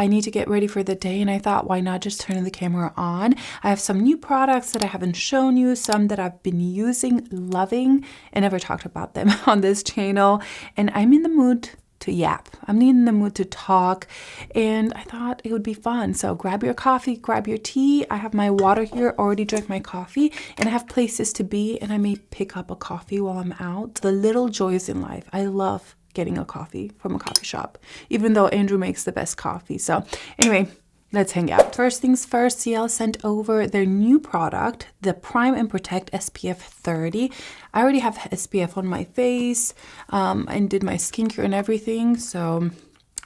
I need to get ready for the day, and I thought, why not just turn the camera on? I have some new products that I haven't shown you, some that I've been using, loving, and never talked about them on this channel, and I'm in the mood to yap. I'm in the mood to talk, and I thought it would be fun. So grab your coffee, grab your tea. I have my water here, already drank my coffee, and I have places to be, and I may pick up a coffee while I'm out. The little joys in life. I love getting a coffee from a coffee shop, even though Andrew makes the best coffee. So anyway, let's hang out. First things first, Ciele sent over their new product, the Prime and Protect SPF 30. I already have SPF on my face and did my skincare and everything. So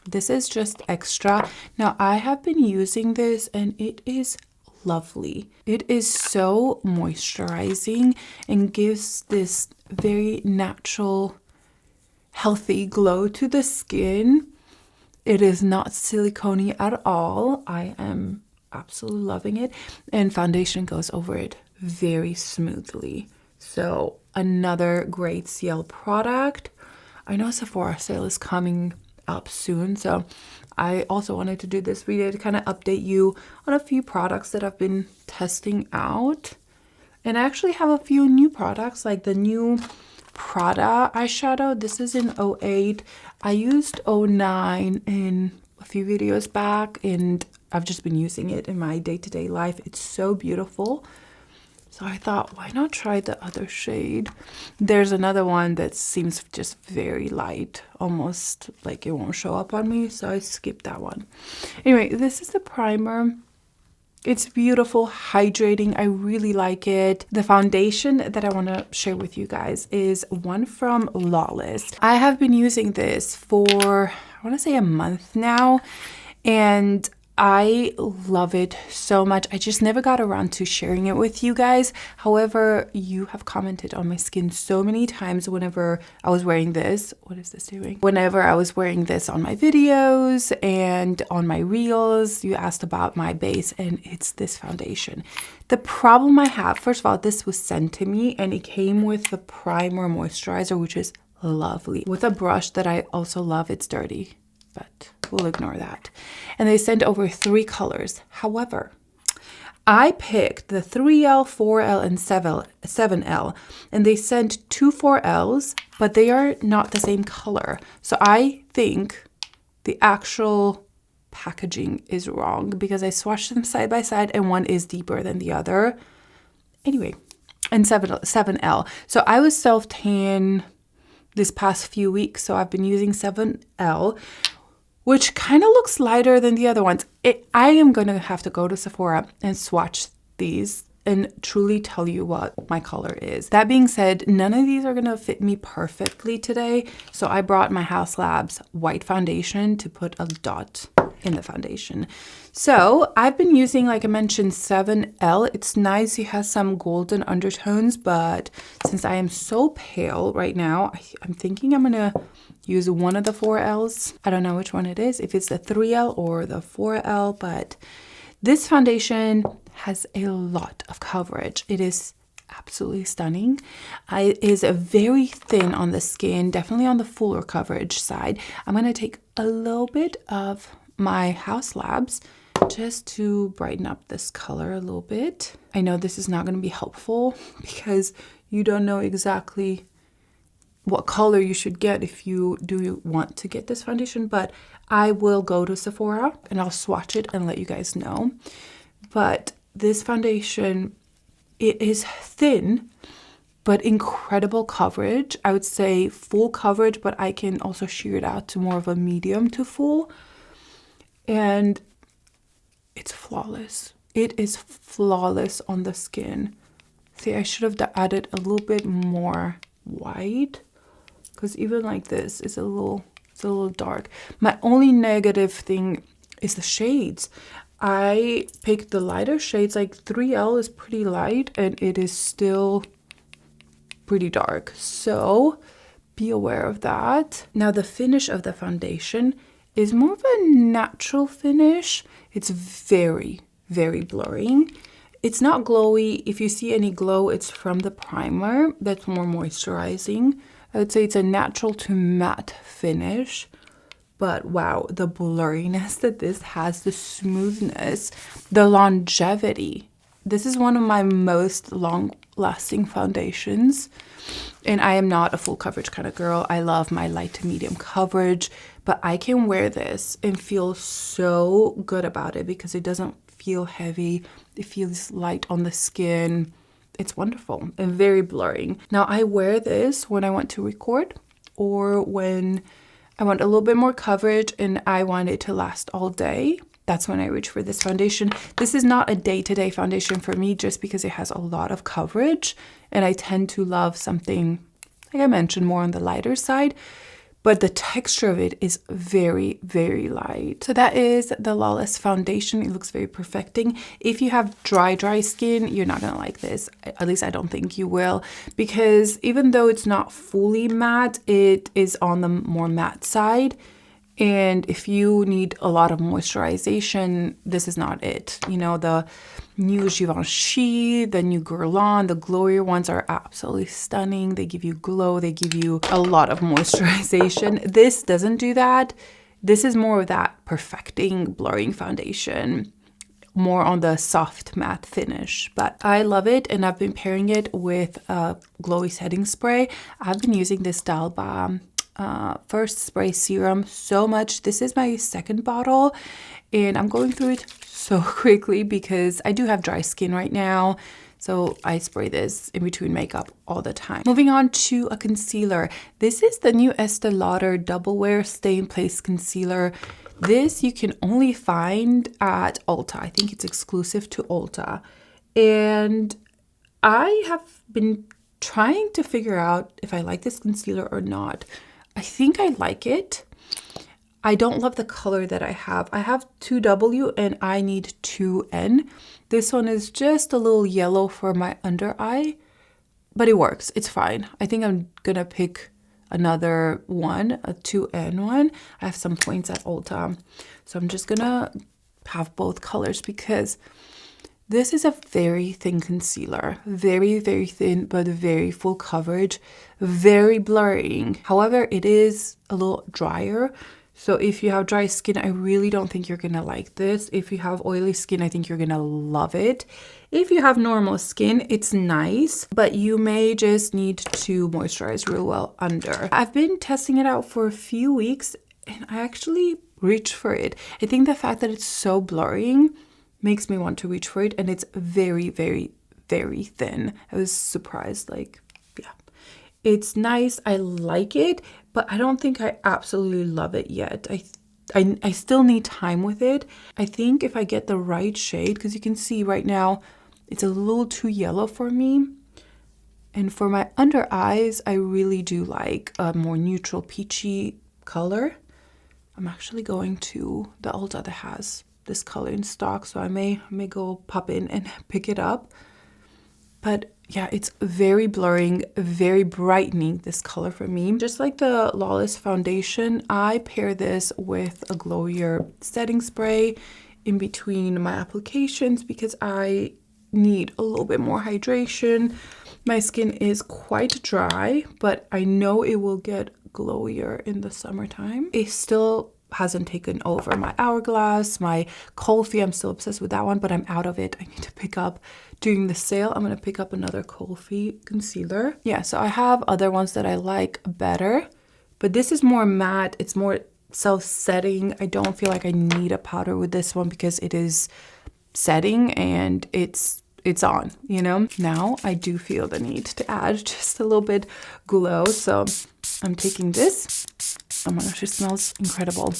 this is just extra. Now I have been using this and it is lovely. It is so moisturizing and gives this very natural, healthy glow to the skin. It is not silicone-y at all. I am absolutely loving it, and foundation goes over it very smoothly. So another great Ciele product. I know Sephora sale is coming up soon, so I also wanted to do this video to kind of update you on a few products that I've been testing out. And I actually have a few new products, like the new Prada eyeshadow. This is in 08. I used 09 in a few videos back, and I've just been using it in my day-to-day life. It's so beautiful. So I thought, why not try the other shade? There's another one that seems just very light, almost like it won't show up on me, so I skipped that one. Anyway, this is the primer. It's beautiful, hydrating. I really like it. The foundation that I want to share with you guys is one from Lawless. I have been using this for, I want to say, a month now, and I love it so much. I just never got around to sharing it with you guys. However, you have commented on my skin so many times whenever I was wearing this. What is this doing? Whenever I was wearing this on my videos and on my reels, you asked about my base, and it's this foundation. The problem I have, first of all, this was sent to me and it came with the primer moisturizer, which is lovely, with a brush that I also love. It's dirty, but we'll ignore that. And they sent over 3 colors. However, I picked the 3L, 4L, and 7L, and they sent 2 4Ls, but they are not the same color. So I think the actual packaging is wrong because I swatched them side by side and one is deeper than the other. Anyway, and 7L. So I was self-tan this past few weeks, so I've been using 7L, which kind of looks lighter than the other ones. I am going to have to go to Sephora and swatch these and truly tell you what my color is. That being said, none of these are going to fit me perfectly today, so I brought my Haus Labs white foundation to put a dot in the foundation. So I've been using, like I mentioned, 7L. It's nice. It has some golden undertones, but since I am so pale right now, I'm thinking I'm going to use one of the 4Ls. I don't know which one it is, if it's the 3L or the 4L, but this foundation has a lot of coverage. It is absolutely stunning. It is very thin on the skin, definitely on the fuller coverage side. I'm going to take a little bit of my Haus Labs just to brighten up this color a little bit. I know this is not going to be helpful because you don't know exactly what color you should get if you do want to get this foundation, but I will go to Sephora and I'll swatch it and let you guys know. But this foundation, it is thin, but incredible coverage. I would say full coverage, but I can also sheer it out to more of a medium to full. And it's flawless. It is flawless on the skin. See, I should have added a little bit more white, because even like this is a little dark. My only negative thing is the shades. I picked the lighter shades, like 3L is pretty light and it is still pretty dark. So be aware of that. Now the finish of the foundation is more of a natural finish. It's very, very blurring. It's not glowy. If you see any glow, it's from the primer that's more moisturizing. I would say it's a natural to matte finish, But wow, the blurriness that this has, the smoothness, the longevity. This is one of my most long-lasting foundations. And I am not a full coverage kind of girl. I love my light to medium coverage, but I can wear this and feel so good about it because it doesn't feel heavy. It feels light on the skin. It's wonderful and very blurring. Now I wear this when I want to record or when I want a little bit more coverage and I want it to last all day. That's when I reach for this foundation. This is not a day-to-day foundation for me just because it has a lot of coverage and I tend to love something, like I mentioned, more on the lighter side, but the texture of it is very, very light. So that is the Lawless foundation. It looks very perfecting. If you have dry skin, you're not gonna like this. At least I don't think you will, because even though it's not fully matte, it is on the more matte side. And if you need a lot of moisturization, this is not it. You know, the new Givenchy, the new Guerlain, the glowier ones are absolutely stunning. They give you glow. They give you a lot of moisturization. This doesn't do that. This is more of that perfecting, blurring foundation, more on the soft matte finish. But I love it, and I've been pairing it with a glowy setting spray. I've been using this D'Alba First Spray Serum so much. This is my second bottle and I'm going through it so quickly because I do have dry skin right now, so I spray this in between makeup all the time. Moving on to a concealer. This is the new Estee Lauder Double Wear Stay in Place Concealer. This you can only find at Ulta. I think it's exclusive to Ulta, and I have been trying to figure out if I like this concealer or not. I think I like it. I don't love the color that I have. I have 2W and I need 2N. This one is just a little yellow for my under eye, but it works. It's fine. I think I'm gonna pick another one, a 2N one. I have some points at Ulta, so I'm just gonna have both colors because this is a very thin concealer, very, very thin, but very full coverage, very blurring. However, it is a little drier. So if you have dry skin, I really don't think you're gonna like this. If you have oily skin, I think you're gonna love it. If you have normal skin, it's nice, but you may just need to moisturize real well under. I've been testing it out for a few weeks and I actually reached for it. I think the fact that it's so blurring makes me want to reach for it, and it's very, very, very thin. I was surprised, like, yeah. It's nice, I like it, but I don't think I absolutely love it yet. I still need time with it. I think if I get the right shade, because you can see right now, it's a little too yellow for me. And for my under eyes, I really do like a more neutral peachy color. I'm actually going to the Ulta that has this color in stock, so I may go pop in and pick it up. But yeah, it's very blurring, very brightening, this color for me. Just like the Lawless foundation, I pair this with a glowier setting spray in between my applications because I need a little bit more hydration. My skin is quite dry, but I know it will get glowier in the summertime. It still hasn't taken over my Hourglass, my Kulfi. I'm still obsessed with that one, but I'm out of it. I need to pick up during the sale. I'm gonna pick up another Kulfi concealer. Yeah, so I have other ones that I like better, but this is more matte. It's more self-setting. I don't feel like I need a powder with this one because it is setting and it's on, you know? Now I do feel the need to add just a little bit glow, so I'm taking this. Oh my gosh, it smells incredible.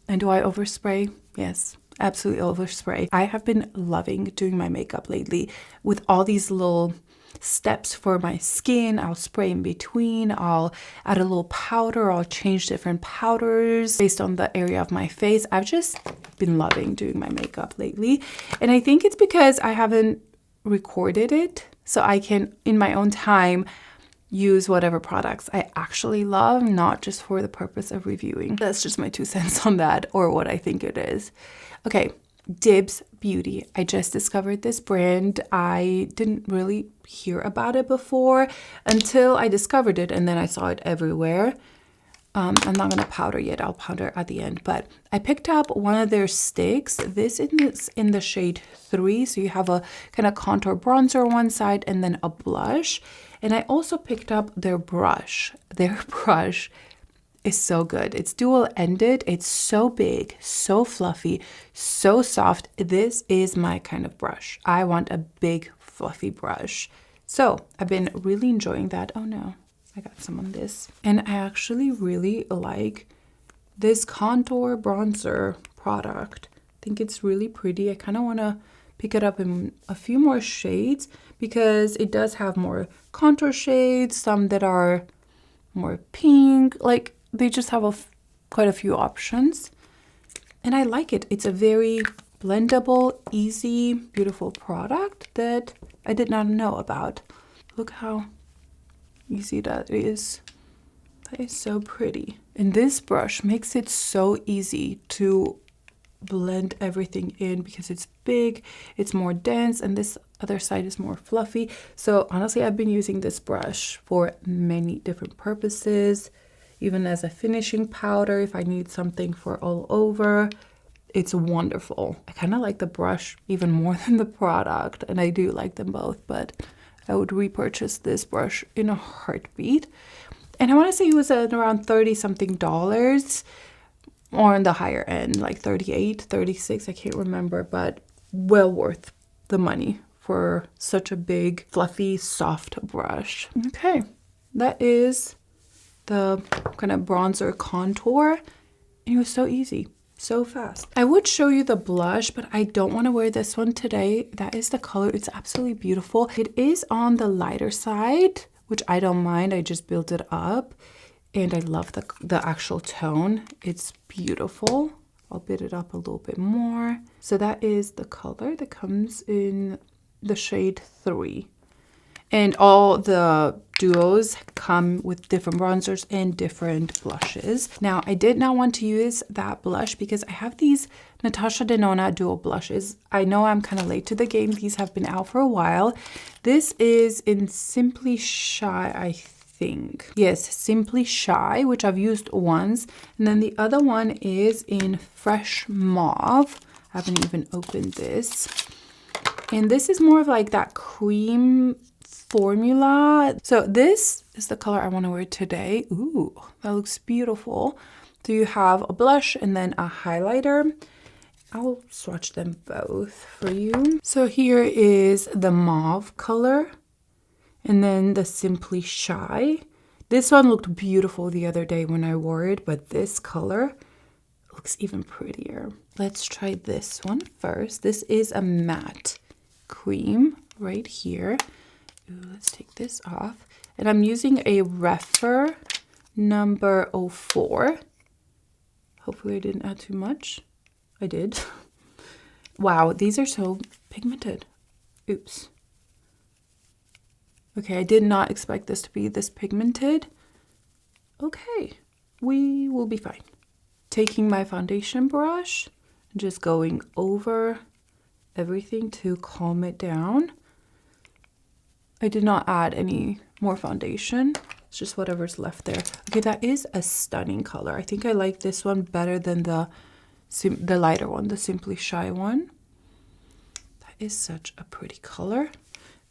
And do I overspray? Yes, absolutely overspray. I have been loving doing my makeup lately with all these little steps for my skin. I'll spray in between, I'll add a little powder, I'll change different powders based on the area of my face. I've just been loving doing my makeup lately. And I think it's because I haven't recorded it, so I can, in my own time, use whatever products I actually love, not just for the purpose of reviewing. That's just my 2 cents on that, or what I think it is. Okay, Dibs Beauty. I just discovered this brand. I didn't really hear about it before until I discovered it, and then I saw it everywhere. I'm not gonna powder yet, I'll powder at the end, but I picked up one of their sticks. This is in the shade 3, so you have a kind of contour bronzer on one side and then a blush. And I also picked up their brush. Their brush is so good. It's dual-ended, it's so big, so fluffy, so soft. This is my kind of brush. I want a big fluffy brush. So I've been really enjoying that. Oh no, I got some on this. And I actually really like this contour bronzer product. I think it's really pretty. I kind of want to pick it up in a few more shades because it does have more contour shades, some that are more pink. Like they just have quite a few options. And I like it. It's a very blendable, easy, beautiful product that I did not know about. Look how easy that is. That is so pretty. And this brush makes it so easy to blend everything in because it's big, it's more dense, and this other side is more fluffy. So honestly, I've been using this brush for many different purposes, even as a finishing powder if I need something for all over. It's wonderful. I kind of like the brush even more than the product, and I do like them both, but I would repurchase this brush in a heartbeat. And I want to say it was at around $30 something, or on the higher end, like 38, 36, I can't remember, but well worth the money for such a big, fluffy, soft brush. Okay, that is the kind of bronzer contour. And it was so easy, so fast. I would show you the blush, but I don't want to wear this one today. That is the color. It's absolutely beautiful. It is on the lighter side, which I don't mind. I just built it up. And I love the actual tone. It's beautiful. I'll bit it up a little bit more. So that is the color that comes in the shade 3. And all the duos come with different bronzers and different blushes. Now, I did not want to use that blush because I have these Natasha Denona duo blushes. I know I'm kind of late to the game. These have been out for a while. This is in Simply Shy, I think. Yes, Simply Shy, which I've used once. And then the other one is in Fresh Mauve. I haven't even opened this. And this is more of like that cream formula. So this is the color I want to wear today. Ooh, that looks beautiful. So you have a blush and then a highlighter. I'll swatch them both for you. So here is the mauve color. And then the Simply Shy. This one looked beautiful the other day when I wore it, but this color looks even prettier. Let's try this one first. This is a matte cream right here. Ooh, let's take this off. And I'm using a Refer number 04. Hopefully I didn't add too much. I did. Wow, these are so pigmented. Oops. Okay, I did not expect this to be this pigmented. Okay, we will be fine. Taking my foundation brush, just going over everything to calm it down. I did not add any more foundation. It's just whatever's left there. Okay, that is a stunning color. I think I like this one better than the lighter one, the Simply Shy one. That is such a pretty color.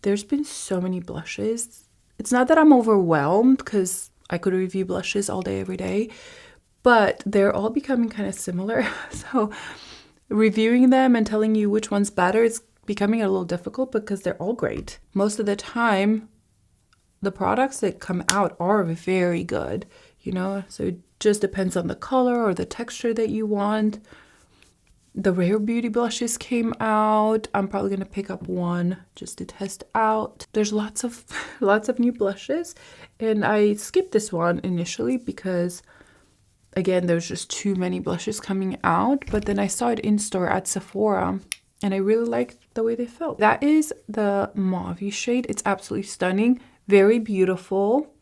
There's been so many blushes. It's not that I'm overwhelmed because I could review blushes all day, every day, but they're all becoming kind of similar. So reviewing them and telling you which one's better, it's becoming a little difficult because they're all great. Most of the time, the products that come out are very good, you know, so it just depends on the color or the texture that you want. The Rare Beauty blushes came out. I'm probably going to pick up one just to test out. There's lots of new blushes, and I skipped this one initially because, again, there's just too many blushes coming out. But then I saw it in store at Sephora, and I really liked the way they felt. That is the mauve shade. It's absolutely stunning, very beautiful.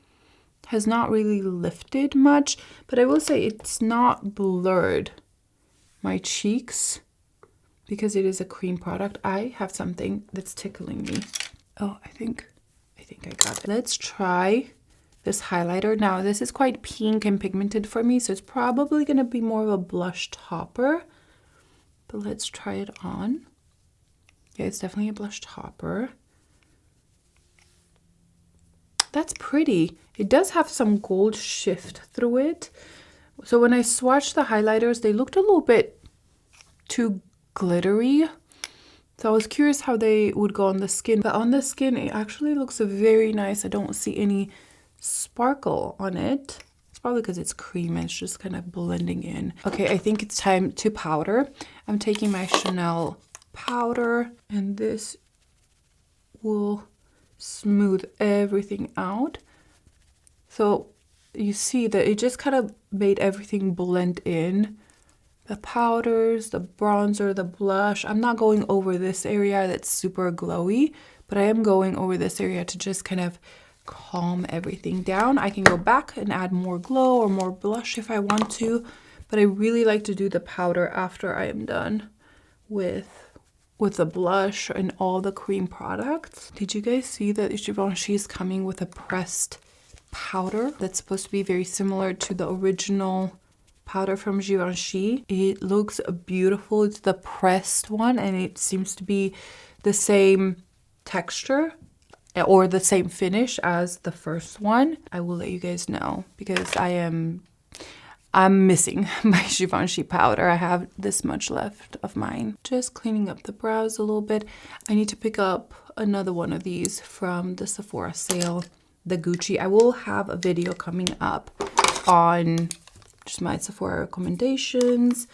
Has not really lifted much, but I will say it's not blurred my cheeks because it is a cream product. I have something that's tickling me. Oh, I think I got it. Let's try this highlighter. Now, this is quite pink and pigmented for me, so it's probably going to be more of a blush topper. But let's try it on. Yeah, it's definitely a blush topper. That's pretty. It does have some gold shift through it. So when I swatched the highlighters, they looked a little bit too glittery. So I was curious how they would go on the skin. But on the skin, it actually looks very nice. I don't see any sparkle on it. It's probably because it's cream and it's just kind of blending in. Okay, I think it's time to powder. I'm taking my Chanel powder, and this will smooth everything out. So you see that it just kind of made everything blend in. The powders, the bronzer, the blush. I'm not going over this area that's super glowy, but I am going over this area to just kind of calm everything down. I can go back and add more glow or more blush if I want to, but I really like to do the powder after I am done with the blush and all the cream products. Did you guys see that Givenchy is coming with a pressed powder that's supposed to be very similar to the original powder from Givenchy? It looks beautiful. It's the pressed one, and it seems to be the same texture or the same finish as the first one. I will let you guys know because I'm missing my Givenchy powder. I have this much left of mine. Just cleaning up the brows a little bit. I need to pick up another one of these from the Sephora sale, the Gucci. I will have a video coming up on just my Sephora recommendations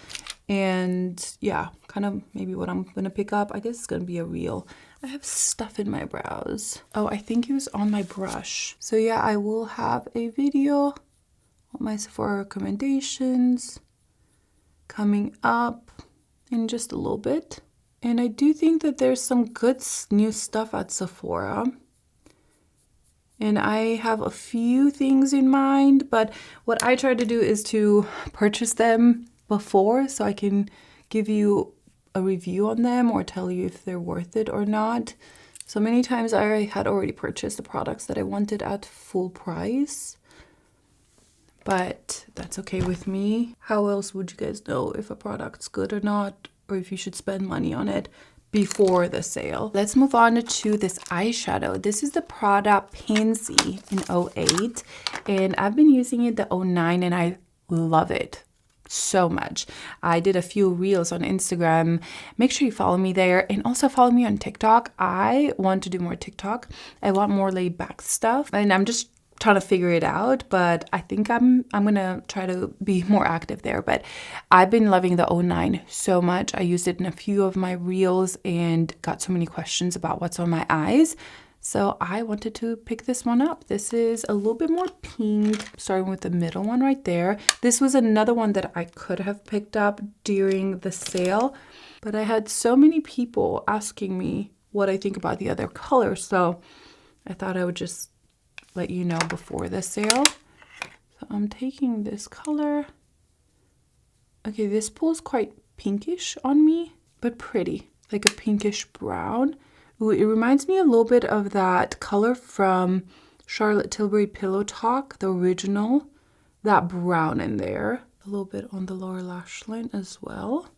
and yeah, kind of maybe what I'm gonna pick up. I guess it's gonna be a reel. I have stuff in my brows. Oh, I think it was on my brush. So yeah, I will have a video on my Sephora recommendations coming up in just a little bit. And I do think that there's some good new stuff at Sephora. And I have a few things in mind, but what I try to do is to purchase them before so I can give you a review on them or tell you if they're worth it or not. So many times I had already purchased the products that I wanted at full price, but that's okay with me. How else would you guys know if a product's good or not, or if you should spend money on it before the sale? Let's move on to this eyeshadow. This is the Prada Pansy in 08, and I've been using it the 09, and I love it so much. I did a few reels on Instagram. Make sure you follow me there, and also follow me on TikTok. I want to do more TikTok. I want more laid back stuff, and I'm just trying to figure it out, but I think I'm gonna try to be more active there. But I've been loving the 09 so much. I used it in a few of my reels and got so many questions about what's on my eyes. So I wanted to pick this one up. This is a little bit more pink, starting with the middle one right there. This was another one that I could have picked up during the sale, but I had so many people asking me what I think about the other colors. So I thought I would just let you know before the sale. So I'm taking this color. Okay, this pulls quite pinkish on me, but pretty, like a pinkish brown. Ooh, it reminds me a little bit of that color from Charlotte Tilbury Pillow Talk, the original, that brown in there. A little bit on the lower lash line as well.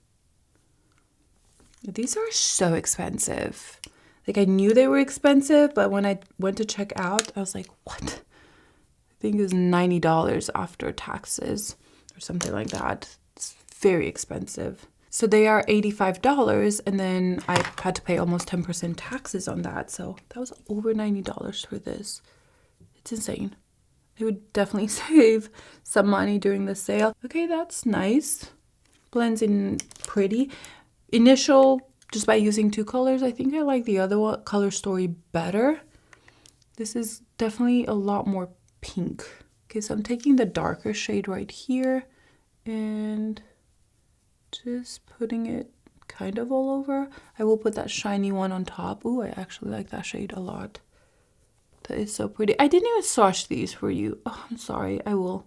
These are so expensive. Like, I knew they were expensive, but when I went to check out, I was like, what? I think it was $90 after taxes or something like that. It's very expensive. So they are $85, and then I had to pay almost 10% taxes on that. So that was over $90 for this. It's insane. It would definitely save some money during the sale. Okay, that's nice. Blends in pretty. Initial, just by using two colors, I think I like the other one, Color Story, better. This is definitely a lot more pink. Okay, so I'm taking the darker shade right here and just putting it kind of all over. I will put that shiny one on top. Ooh, I actually like that shade a lot. That is so pretty. I didn't even swatch these for you. Oh, I'm sorry. I will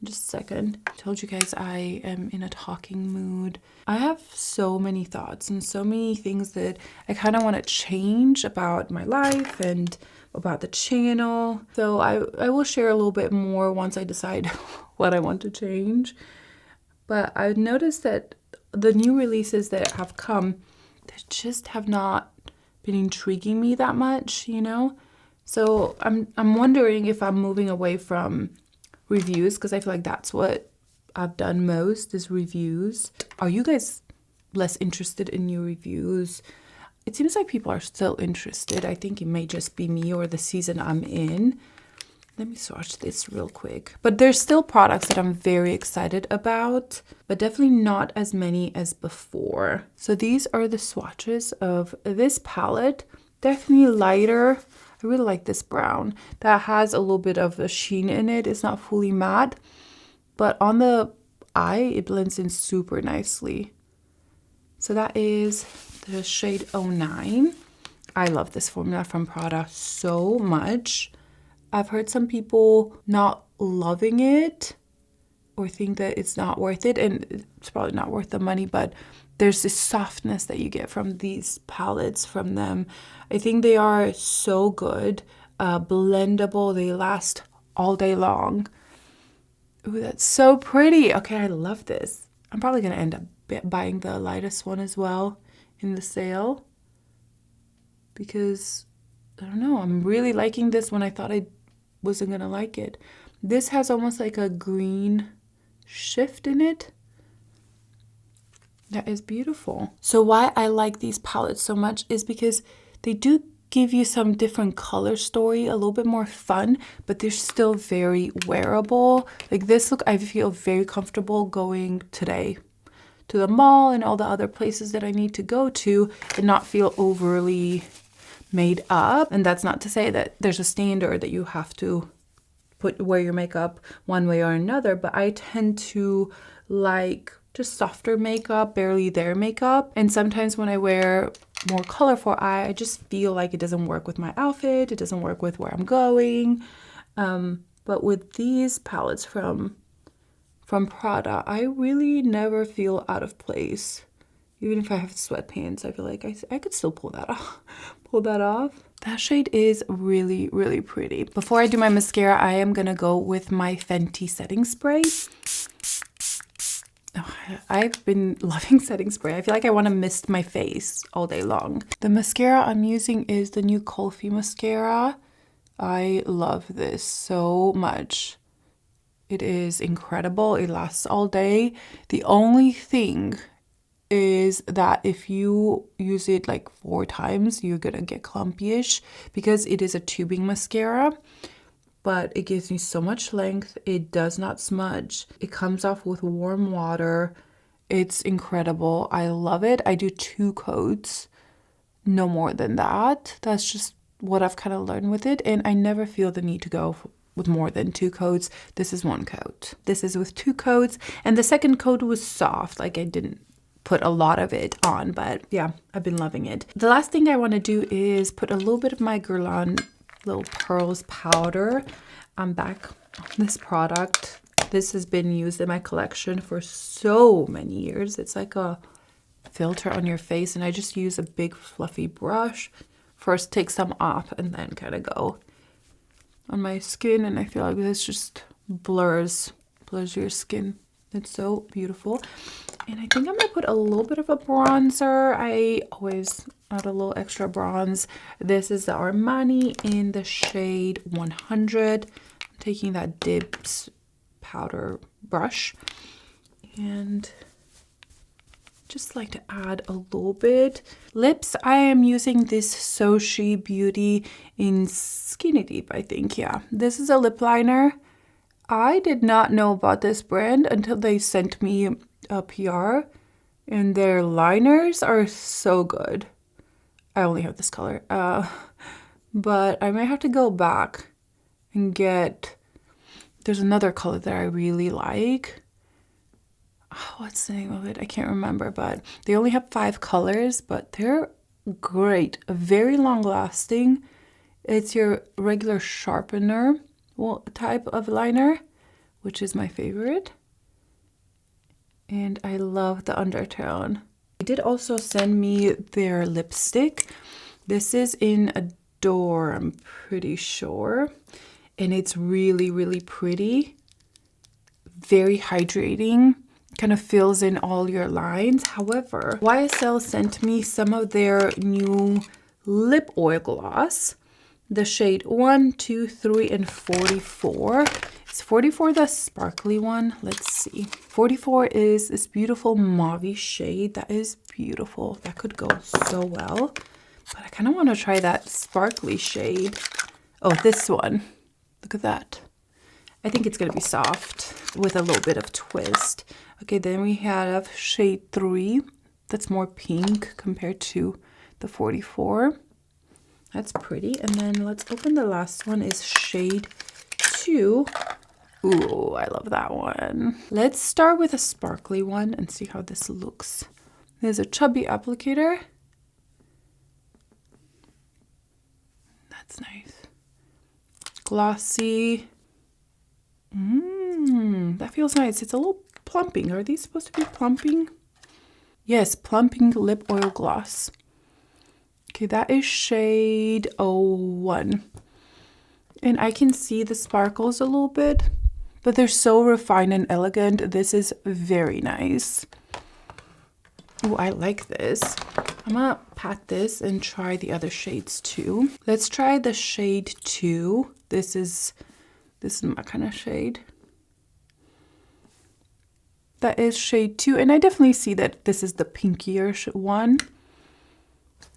in just a second. I told you guys I am in a talking mood. I have so many thoughts and so many things that I kind of want to change about my life and about the channel. So I will share a little bit more once I decide what I want to change. But I've noticed that the new releases that have come, they just have not been intriguing me that much, you know? So I'm wondering if I'm moving away from reviews, because I feel like that's what I've done most is reviews. Are you guys less interested in new reviews? It seems like people are still interested. I think it may just be me or the season I'm in. Let me swatch this real quick. But there's still products that I'm very excited about, but definitely not as many as before. So these are the swatches of this palette. Definitely lighter. I really like this brown. That has a little bit of a sheen in it. It's not fully matte, but on the eye, it blends in super nicely. So that is the shade 09. I love this formula from Prada so much. I've heard some people not loving it or think that it's not worth it, and it's probably not worth the money, but there's this softness that you get from these palettes from them. I think they are so good, blendable, they last all day long. Ooh, that's so pretty. Okay, I love this. I'm probably gonna end up buying the lightest one as well in the sale because, I don't know, I'm really liking this when I thought I wasn't gonna like it. This has almost like a green shift in it. That is beautiful. So why I like these palettes so much is because they do give you some different color story, a little bit more fun, but they're still very wearable. Like this look, I feel very comfortable going today to the mall and all the other places that I need to go to and not feel overly made up. And that's not to say that there's a standard that you have to wear your makeup one way or another, but I tend to like just softer makeup, barely there makeup. And sometimes when I wear more colorful eye, I just feel like it doesn't work with my outfit, it doesn't work with where I'm going. But with these palettes from Prada, I really never feel out of place. Even if I have sweatpants, I feel like I could still pull that off. That shade is really, really pretty. Before I do my mascara, I am gonna go with my Fenty setting spray. Oh, I've been loving setting spray. I feel like I want to mist my face all day long. The mascara I'm using is the new Kulfi mascara. I love this so much. It is incredible. It lasts all day. The only thing is that if you use it like 4 times, you're gonna get clumpy-ish because it is a tubing mascara, but it gives me so much length. It does not smudge. It comes off with warm water. It's incredible. I love it. I do 2 coats, no more than that. That's just what I've kind of learned with it, and I never feel the need to go with more than 2 coats. This is 1 coat. This is with 2 coats, and the second coat was soft. Like I didn't put a lot of it on, but yeah, I've been loving it. The last thing I want to do is put a little bit of my Guerlain Little Pearls powder. I'm back on this product. This has been used in my collection for so many years. It's like a filter on your face, and I just use a big fluffy brush. First take some off and then kind of go on my skin, and I feel like this just blurs your skin. It's so beautiful. And I think I'm gonna put a little bit of a bronzer. I always add a little extra bronze. This is the Armani in the shade 100. I'm taking that Dibs powder brush and just like to add a little bit. Lips, I am using this Soshe Beauty in Skinny Deep, I think. Yeah, this is a lip liner. I did not know about this brand until they sent me a PR, and their liners are so good. I only have this color, but I might have to go back and get, there's another color that I really like. Oh, what's the name of it? I can't remember, but they only have 5 colors, but they're great, very long lasting. It's your regular sharpener type of liner, which is my favorite. And I love the undertone. They did also send me their lipstick. This is in a door, I'm pretty sure. And it's really, really pretty. Very hydrating. Kind of fills in all your lines. However, YSL sent me some of their new lip oil gloss. The shade 1, 2, 3, and 44. Is 44 the sparkly one? Let's see. 44 is this beautiful mauve shade. That is beautiful. That could go so well. But I kind of want to try that sparkly shade. Oh, this one. Look at that. I think it's going to be soft with a little bit of twist. Okay, then we have shade 3. That's more pink compared to the 44. That's pretty. And then let's open the last one is shade 2. Ooh, I love that one. Let's start with a sparkly one and see how this looks. There's a chubby applicator. That's nice. Glossy. That feels nice. It's a little plumping. Are these supposed to be plumping? Yes, plumping lip oil gloss. Okay, that is shade 01. And I can see the sparkles a little bit, but they're so refined and elegant. This is very nice. Oh, I like this. I'm gonna pat this and try the other shades too. Let's try the shade 2. This is my kind of shade. That is shade 2, and I definitely see that this is the pinkier one.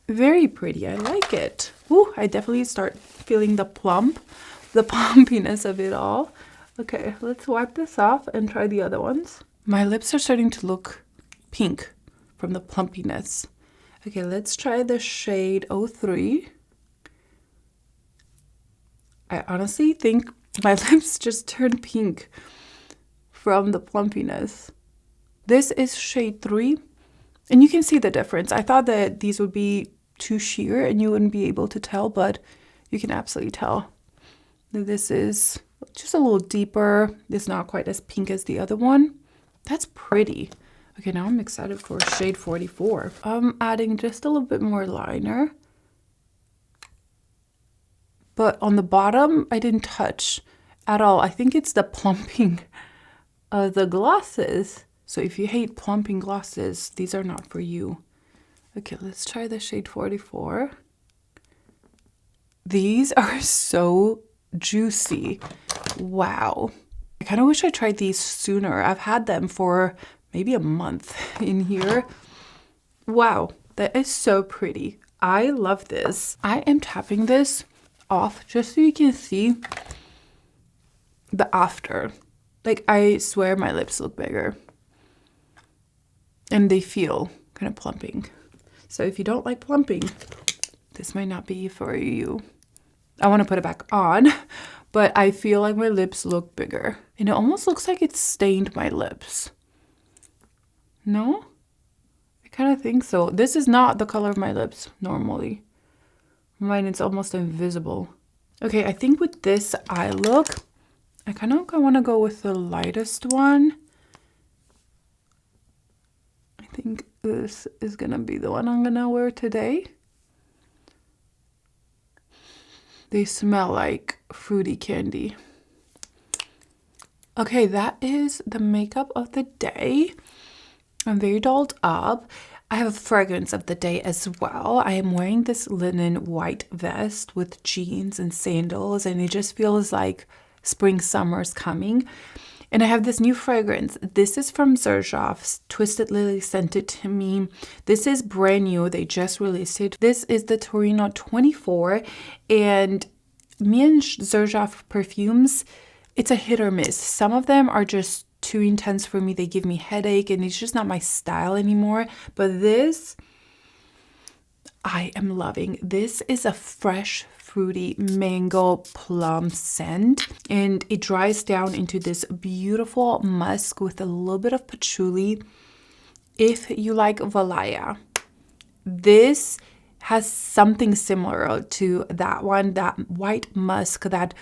Very pretty. I like it. Ooh, I definitely start feeling the plumpiness of it all. Okay, let's wipe this off and try the other ones. My lips are starting to look pink from the plumpiness. Okay, let's try the shade 03. I honestly think my lips just turned pink from the plumpiness. This is shade 3, and you can see the difference. I thought that these would be too sheer and you wouldn't be able to tell, but you can absolutely tell. This is just a little deeper. It's not quite as pink as the other one. That's pretty. Okay, now I'm excited for shade 44. I'm adding just a little bit more liner. But on the bottom, I didn't touch at all. I think it's the plumping of the glosses. So if you hate plumping glosses, these are not for you. Okay, let's try the shade 44. These are so juicy. Wow. I kind of wish I tried these sooner. I've had them for maybe a month in here. Wow, that is so pretty. I love this. I am tapping this off just so you can see the after. Like, I swear my lips look bigger. And they feel kind of plumping. So if you don't like plumping, this might not be for you. I want to put it back on, but I feel like my lips look bigger. And it almost looks like it stained my lips. No? I kind of think so. This is not the color of my lips normally. Mine is almost invisible. Okay, I think with this eye look, I want to go with the lightest one. I think this is gonna be the one I'm gonna wear today. They smell like fruity candy. Okay, that is the makeup of the day. I'm very dolled up. I have a fragrance of the day as well. I am wearing this linen white vest with jeans and sandals, and it just feels like spring, summer's coming. And I have this new fragrance. This is from Xerjoff. Twisted Lily sent it to me. This is brand new. They just released it. This is the Torino 24. And me and Xerjoff perfumes, it's a hit or miss. Some of them are just too intense for me. They give me headache and it's just not my style anymore. But this, I am loving. This is a fresh, fruity mango plum scent, and it dries down into this beautiful musk with a little bit of patchouli. If you like Valaya, this has something similar to that one, that white musk, that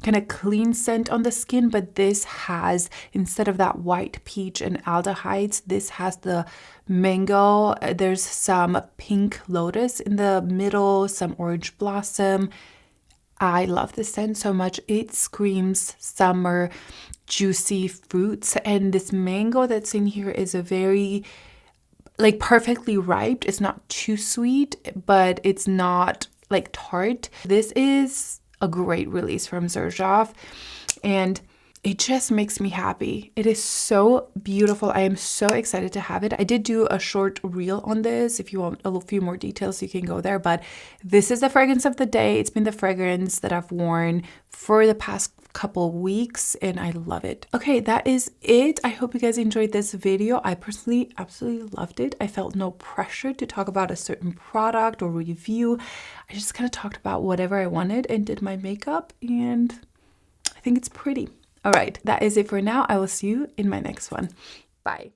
kind of clean scent on the skin, but this has, instead of that white peach and aldehydes, this has the mango. There's some pink lotus in the middle, some orange blossom. I love this scent so much. It screams summer, juicy fruits, and this mango that's in here is a very like perfectly ripe. It's not too sweet, but it's not like tart. This is a great release from Xerjoff, and it just makes me happy. It is so beautiful. I am so excited to have it. I did do a short reel on this. If you want a few more details, you can go there. But this is the fragrance of the day. It's been the fragrance that I've worn for the past couple weeks, and I love it. Okay, that is it. I hope you guys enjoyed this video. I personally absolutely loved it. I felt no pressure to talk about a certain product or review. I just kind of talked about whatever I wanted and did my makeup, and I think it's pretty. All right, that is it for now. I will see you in my next one. Bye.